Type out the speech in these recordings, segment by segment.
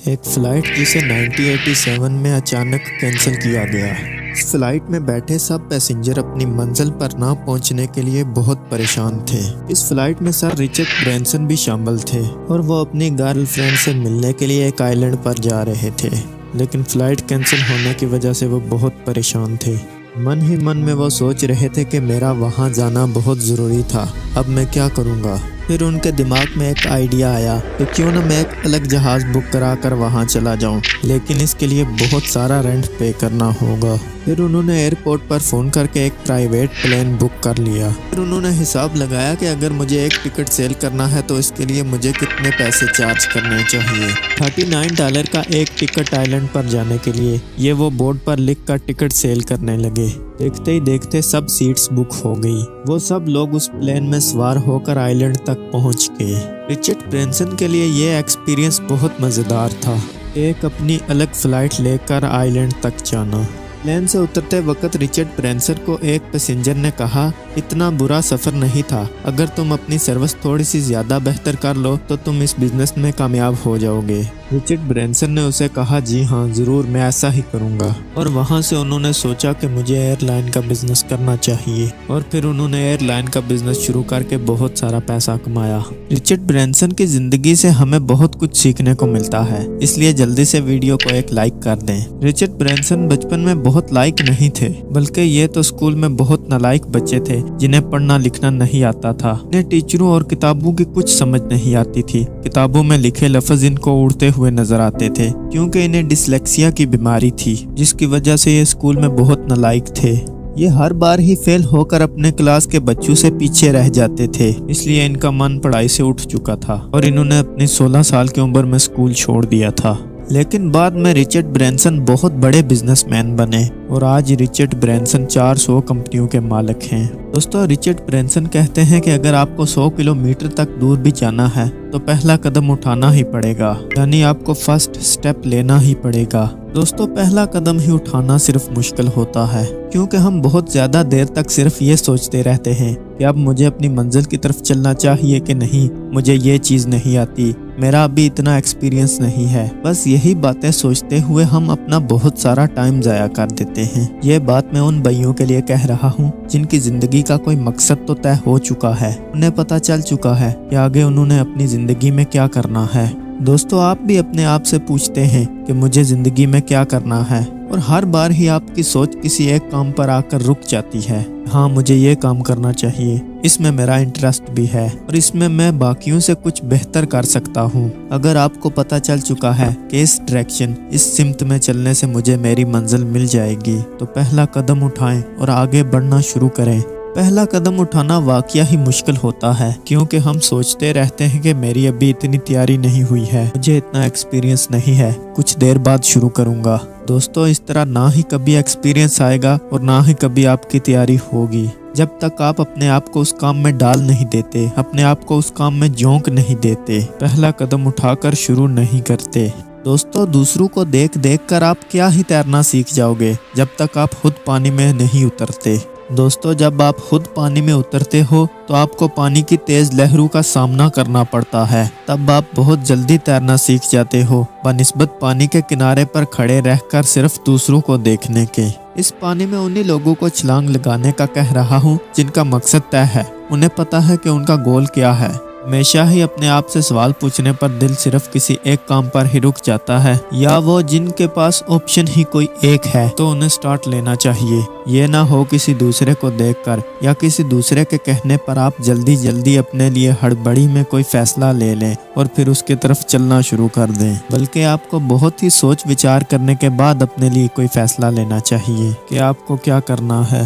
एक फ़्लाइट जिसे 1987 में अचानक कैंसिल किया गया। इस फ्लाइट में बैठे सब पैसेंजर अपनी मंजिल पर ना पहुंचने के लिए बहुत परेशान थे। इस फ्लाइट में सर रिचर्ड ब्रैंसन भी शामिल थे और वो अपनी गर्लफ्रेंड से मिलने के लिए एक आइलैंड पर जा रहे थे, लेकिन फ्लाइट कैंसिल होने की वजह से वो बहुत परेशान थे। मन ही मन में वो सोच रहे थे कि मेरा वहाँ जाना बहुत ज़रूरी था, अब मैं क्या करूँगा। फिर उनके दिमाग में एक आइडिया आया कि क्यों ना मैं एक अलग जहाज़ बुक करा कर वहाँ चला जाऊँ, लेकिन इसके लिए बहुत सारा रेंट पे करना होगा। फिर उन्होंने एयरपोर्ट पर फ़ोन करके एक प्राइवेट प्लेन बुक कर लिया। फिर उन्होंने हिसाब लगाया कि अगर मुझे एक टिकट सेल करना है तो इसके लिए मुझे कितने पैसे चार्ज करने चाहिए। $39 का एक टिकट आइलैंड पर जाने के लिए ये वो बोर्ड पर लिख कर टिकट सेल करने लगे। देखते ही देखते सब सीट्स बुक हो गई। वो सब लोग उस प्लेन में सवार होकर आइलैंड तक पहुंच गए। रिचर्ड ब्रैंसन के लिए ये एक्सपीरियंस बहुत मज़ेदार था, एक अपनी अलग फ्लाइट लेकर आइलैंड तक जाना। प्लेन से उतरते वक्त रिचर्ड ब्रैंसन को एक पैसेंजर ने कहा, इतना बुरा सफ़र नहीं था, अगर तुम अपनी सर्विस थोड़ी सी ज़्यादा बेहतर कर लो तो तुम इस बिज़नेस में कामयाब हो जाओगे। रिचर्ड ब्रैंसन ने उसे कहा, जी हाँ ज़रूर, मैं ऐसा ही करूँगा। और वहाँ से उन्होंने सोचा कि मुझे एयरलाइन का बिज़नेस करना चाहिए, और फिर उन्होंने एयरलाइन का बिज़नेस शुरू करके बहुत सारा पैसा कमाया। रिचर्ड ब्रैंसन की ज़िंदगी से हमें बहुत कुछ सीखने को मिलता है, इसलिए जल्दी से वीडियो को एक लाइक कर दें। रिचर्ड ब्रैंसन बचपन में बहुत लायक नहीं थे, बल्कि ये तो स्कूल में बहुत नालायक बच्चे थे जिन्हें पढ़ना लिखना नहीं आता था। इन्हें टीचरों और किताबों की कुछ समझ नहीं आती थी। किताबों में लिखे लफ्ज इनको उड़ते हुए नजर आते थे, क्योंकि इन्हें डिसलेक्सिया की बीमारी थी, जिसकी वजह से ये स्कूल में बहुत नालायक थे। ये हर बार ही फेल होकर अपने क्लास के बच्चों से पीछे रह जाते थे, इसलिए इनका मन पढ़ाई से उठ चुका था और इन्होंने अपनी 16 साल की उम्र में स्कूल छोड़ दिया था। लेकिन बाद में रिचर्ड ब्रैंसन बहुत बड़े बिजनेसमैन बने और आज रिचर्ड ब्रैंसन 400 कंपनियों के मालिक हैं। दोस्तों, रिचर्ड ब्रैंसन कहते हैं कि अगर आपको 100 किलोमीटर तक दूर भी जाना है तो पहला कदम उठाना ही पड़ेगा, यानी आपको फर्स्ट स्टेप लेना ही पड़ेगा। दोस्तों, पहला कदम ही उठाना सिर्फ मुश्किल होता है, क्योंकि हम बहुत ज्यादा देर तक सिर्फ ये सोचते रहते हैं कि अब मुझे अपनी मंजिल की तरफ चलना चाहिए कि नहीं, मुझे ये चीज़ नहीं आती, मेरा अभी इतना एक्सपीरियंस नहीं है। बस यही बातें सोचते हुए हम अपना बहुत सारा टाइम ज़ाया कर देते हैं। ये बात मैं उन भाइयों के लिए कह रहा हूँ जिनकी ज़िंदगी का कोई मकसद तो तय हो चुका है, उन्हें पता चल चुका है कि आगे उन्होंने अपनी ज़िंदगी में क्या करना है। दोस्तों, आप भी अपने आप से पूछते हैं कि मुझे ज़िंदगी में क्या करना है, और हर बार ही आपकी सोच किसी एक काम पर आकर रुक जाती है। हाँ, मुझे ये काम करना चाहिए, इसमें मेरा इंटरेस्ट भी है और इसमें मैं बाकियों से कुछ बेहतर कर सकता हूँ। अगर आपको पता चल चुका है कि इस डायरेक्शन, इस सिमत में चलने से मुझे मेरी मंजिल मिल जाएगी, तो पहला कदम उठाएं और आगे बढ़ना शुरू करें। पहला कदम उठाना वाकया ही मुश्किल होता है, क्योंकि हम सोचते रहते हैं कि मेरी अभी इतनी तैयारी नहीं हुई है, मुझे इतना एक्सपीरियंस नहीं है, कुछ देर बाद शुरू करूंगा। दोस्तों, इस तरह ना ही कभी एक्सपीरियंस आएगा और ना ही कभी आपकी तैयारी होगी, जब तक आप अपने आप को उस काम में डाल नहीं देते, अपने आप को उस काम में झोंक नहीं देते, पहला कदम उठाकर शुरू नहीं करते। दोस्तों, दूसरों को देख देख कर आप क्या ही तैरना सीख जाओगे जब तक आप खुद पानी में नहीं उतरते। दोस्तों, जब आप खुद पानी में उतरते हो तो आपको पानी की तेज लहरों का सामना करना पड़ता है, तब आप बहुत जल्दी तैरना सीख जाते हो, बनिस्बत पानी के किनारे पर खड़े रहकर सिर्फ दूसरों को देखने के। इस पानी में उन्हीं लोगों को छलांग लगाने का कह रहा हूँ जिनका मकसद तय है, उन्हें पता है कि उनका गोल क्या है। हमेशा ही अपने आप से सवाल पूछने पर दिल सिर्फ किसी एक काम पर ही रुक जाता है, या वो जिनके पास ऑप्शन ही कोई एक है तो उन्हें स्टार्ट लेना चाहिए। ये ना हो किसी दूसरे को देखकर या किसी दूसरे के कहने पर आप जल्दी जल्दी अपने लिए हड़बड़ी में कोई फैसला ले लें और फिर उसकी तरफ चलना शुरू कर दें, बल्कि आपको बहुत ही सोच विचार करने के बाद अपने लिए कोई फैसला लेना चाहिए कि आपको क्या करना है।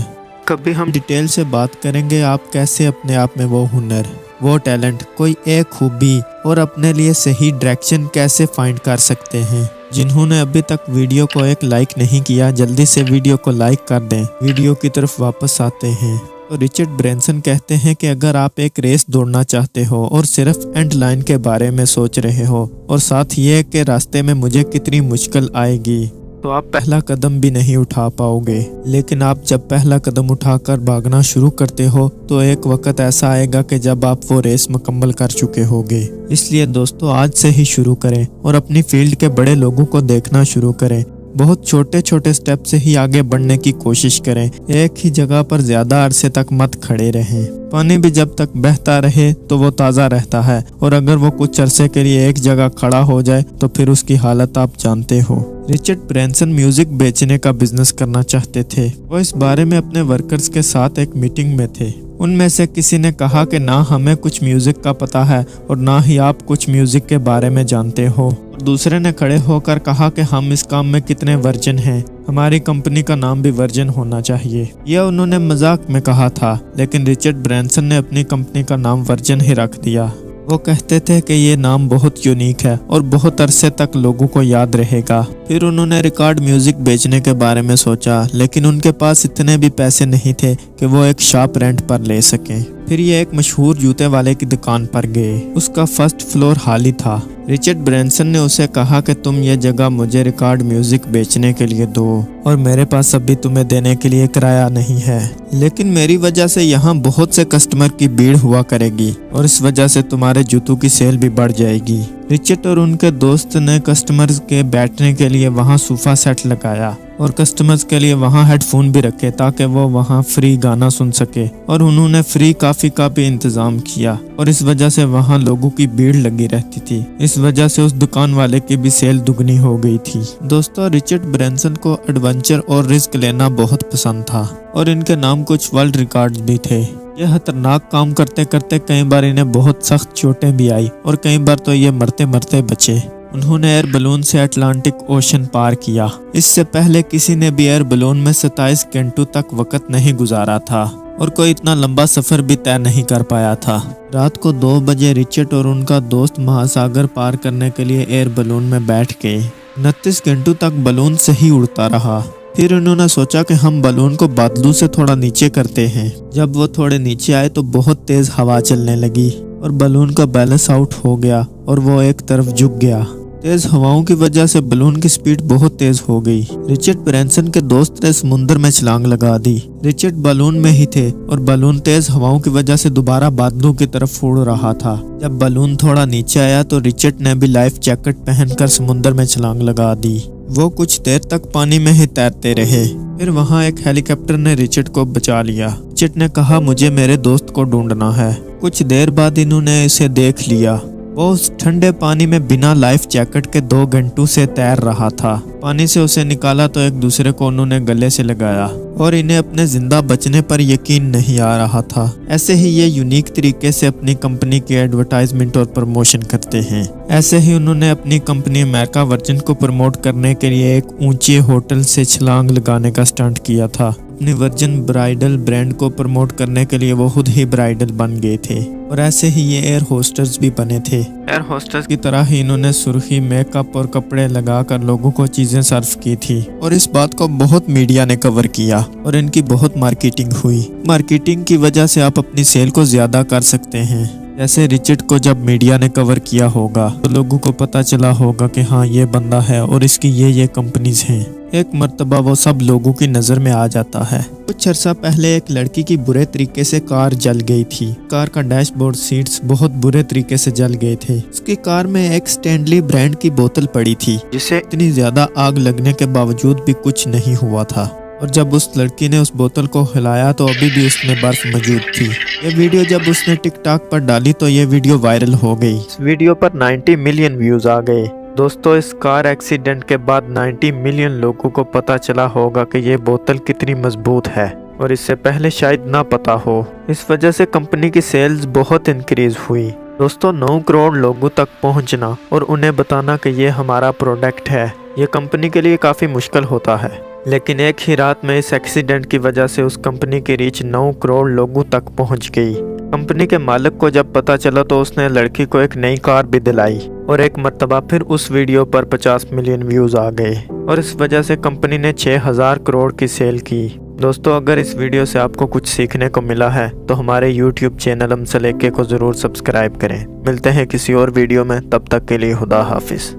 कभी हम डिटेल से बात करेंगे आप कैसे अपने आप में वो हुनर, वो टैलेंट, कोई एक खूबी और अपने लिए सही डायरेक्शन कैसे फाइंड कर सकते हैं। जिन्होंने अभी तक वीडियो को एक लाइक नहीं किया, जल्दी से वीडियो को लाइक कर दें। वीडियो की तरफ वापस आते हैं तो रिचर्ड ब्रैंसन कहते हैं कि अगर आप एक रेस दौड़ना चाहते हो और सिर्फ एंड लाइन के बारे में सोच रहे हो और साथ ये कि रास्ते में मुझे कितनी मुश्किल आएगी, तो आप पहला कदम भी नहीं उठा पाओगे। लेकिन आप जब पहला कदम उठाकर भागना शुरू करते हो तो एक वक्त ऐसा आएगा कि जब आप वो रेस मुकम्मल कर चुके होगे। इसलिए दोस्तों आज से ही शुरू करें और अपनी फील्ड के बड़े लोगों को देखना शुरू करें। बहुत छोटे छोटे स्टेप से ही आगे बढ़ने की कोशिश करें। एक ही जगह पर ज्यादा अरसे तक मत खड़े रहें। पानी भी जब तक बहता रहे तो वो ताज़ा रहता है, और अगर वो कुछ अरसे के लिए एक जगह खड़ा हो जाए तो फिर उसकी हालत आप जानते हो। रिचर्ड ब्रैंसन म्यूजिक बेचने का बिजनेस करना चाहते थे। वो इस बारे में अपने वर्कर्स के साथ एक मीटिंग में थे। उनमें से किसी ने कहा कि ना हमें कुछ म्यूजिक का पता है और ना ही आप कुछ म्यूजिक के बारे में जानते हो। और दूसरे ने खड़े होकर कहा कि हम इस काम में कितने वर्जिन हैं, हमारी कंपनी का नाम भी वर्जिन होना चाहिए। यह उन्होंने मजाक में कहा था, लेकिन रिचर्ड ब्रैंसन ने अपनी कंपनी का नाम वर्जिन ही रख दिया। वो कहते थे कि ये नाम बहुत यूनिक है और बहुत अरसे तक लोगों को याद रहेगा। फिर उन्होंने रिकॉर्ड म्यूजिक बेचने के बारे में सोचा, लेकिन उनके पास इतने भी पैसे नहीं थे कि वो एक शॉप रेंट पर ले सकें। फिर ये एक मशहूर जूते वाले की दुकान पर गए। उसका फर्स्ट फ्लोर खाली था। रिचर्ड ब्रैंसन ने उसे कहा कि तुम ये जगह मुझे रिकॉर्ड म्यूजिक बेचने के लिए दो, और मेरे पास अभी तुम्हें देने के लिए किराया नहीं है, लेकिन मेरी वजह से यहाँ बहुत से कस्टमर की भीड़ हुआ करेगी और इस वजह से तुम्हारे जूतों की सेल भी बढ़ जाएगी। रिचर्ड और उनके दोस्त ने कस्टमर्स के बैठने के लिए वहाँ सोफा सेट लगाया और कस्टमर्स के लिए वहाँ हेडफोन भी रखे ताकि वो वहाँ फ्री गाना सुन सके, और उन्होंने फ्री कॉफी का भी इंतजाम किया, और इस वजह से वहाँ लोगों की भीड़ लगी रहती थी। इस वजह से उस दुकान वाले की भी सेल दुगनी हो गई थी। दोस्तों रिचर्ड ब्रैंसन को एडवेंचर और रिस्क लेना बहुत पसंद था, और इनके नाम कुछ वर्ल्ड रिकॉर्ड्स भी थे। यह खतरनाक काम करते करते कई बार इन्हें बहुत सख्त चोटें भी आई और कई बार तो ये मरते मरते बचे। उन्होंने एयर बलून से अटलांटिक ओशन पार किया। इससे पहले किसी ने भी एयर बलून में 27 घंटों तक वक्त नहीं गुजारा था और कोई इतना लंबा सफर भी तय नहीं कर पाया था। रात को 2 बजे रिचर्ड और उनका दोस्त महासागर पार करने के लिए एयर बलून में बैठ गए। 29 घंटों तक बलून सही उड़ता रहा। फिर उन्होंने सोचा कि हम बलून को बादलों से थोड़ा नीचे करते हैं। जब वो थोड़े नीचे आए तो बहुत तेज हवा चलने लगी और बलून का बैलेंस आउट हो गया और वो एक तरफ झुक गया। तेज हवाओं की वजह से बलून की स्पीड बहुत तेज हो गई। रिचर्ड ब्रैंसन के दोस्त ने समुद्र में छलांग लगा दी। रिचर्ड बलून में ही थे और बलून तेज हवाओं की वजह से दोबारा बादलों की तरफ उड़ रहा था। जब बलून थोड़ा नीचे आया तो रिचर्ड ने भी लाइफ जैकेट पहनकर समुद्र में छलांग लगा दी। वो कुछ देर तक पानी में ही तैरते रहे। फिर वहाँ एक हेलीकॉप्टर ने रिचर्ड को बचा लिया। रिचर्ड ने कहा मुझे मेरे दोस्त को ढूंढना है। कुछ देर बाद इन्होंने इसे देख लिया। वो उस ठंडे पानी में बिना लाइफ जैकेट के 2 घंटों से तैर रहा था। पानी से उसे निकाला तो एक दूसरे को उन्होंने गले से लगाया और इन्हें अपने जिंदा बचने पर यकीन नहीं आ रहा था। ऐसे ही ये यूनिक तरीके से अपनी कंपनी की एडवर्टाइजमेंट और प्रमोशन करते हैं। ऐसे ही उन्होंने अपनी कंपनी अमेरिका वर्जिन को प्रमोट करने के लिए एक ऊंचे होटल से छलांग लगाने का स्टंट किया था। अपनी वर्जिन ब्राइडल ब्रांड को प्रमोट करने के लिए वो खुद ही ब्राइडल बन गए थे, और ऐसे ही ये एयर होस्टर्स भी बने थे। एयर होस्टर्स की तरह ही इन्होंने सुर्खी मेकअप और कपड़े लगाकर लोगों को चीजें सर्व की थी, और इस बात को बहुत मीडिया ने कवर किया और इनकी बहुत मार्केटिंग हुई। मार्केटिंग की वजह से आप अपनी सेल को ज्यादा कर सकते हैं। जैसे रिचर्ड को जब मीडिया ने कवर किया होगा तो लोगों को पता चला होगा कि हाँ ये बंदा है और इसकी ये कंपनीज हैं। एक मर्तबा वो सब लोगों की नजर में आ जाता है। कुछ अर्सा पहले एक लड़की की बुरे तरीके से कार जल गई थी। कार का डैशबोर्ड सीट्स बहुत बुरे तरीके से जल गए थे। उसकी कार में एक स्टैनली ब्रांड की बोतल पड़ी थी, जिसे इतनी ज्यादा आग लगने के बावजूद भी कुछ नहीं हुआ था। और जब उस लड़की ने उस बोतल को हिलाया तो अभी भी उसमें बर्फ मौजूद थी। ये वीडियो जब उसने टिकटॉक पर डाली तो ये वीडियो वायरल हो गई। इस वीडियो पर 90 मिलियन व्यूज आ गए। दोस्तों इस कार एक्सीडेंट के बाद 90 मिलियन लोगों को पता चला होगा कि ये बोतल कितनी मजबूत है, और इससे पहले शायद ना पता हो। इस वजह से कंपनी की सेल्स बहुत इंक्रीज हुई। दोस्तों 9 करोड़ लोगों तक पहुंचना और उन्हें बताना कि ये हमारा प्रोडक्ट है, ये कंपनी के लिए काफ़ी मुश्किल होता है। लेकिन एक ही रात में इस एक्सीडेंट की वजह से उस कंपनी की रीच 9 करोड़ लोगों तक पहुंच गई। कंपनी के मालिक को जब पता चला तो उसने लड़की को एक नई कार भी दिलाई, और एक मर्तबा फिर उस वीडियो पर 50 मिलियन व्यूज आ गए, और इस वजह से कंपनी ने 6000 करोड़ की सेल की। दोस्तों अगर इस वीडियो से आपको कुछ सीखने को मिला है तो हमारे YouTube चैनल हमसे लेके को ज़रूर सब्सक्राइब करें। मिलते हैं किसी और वीडियो में, तब तक के लिए खुदा हाफिज़।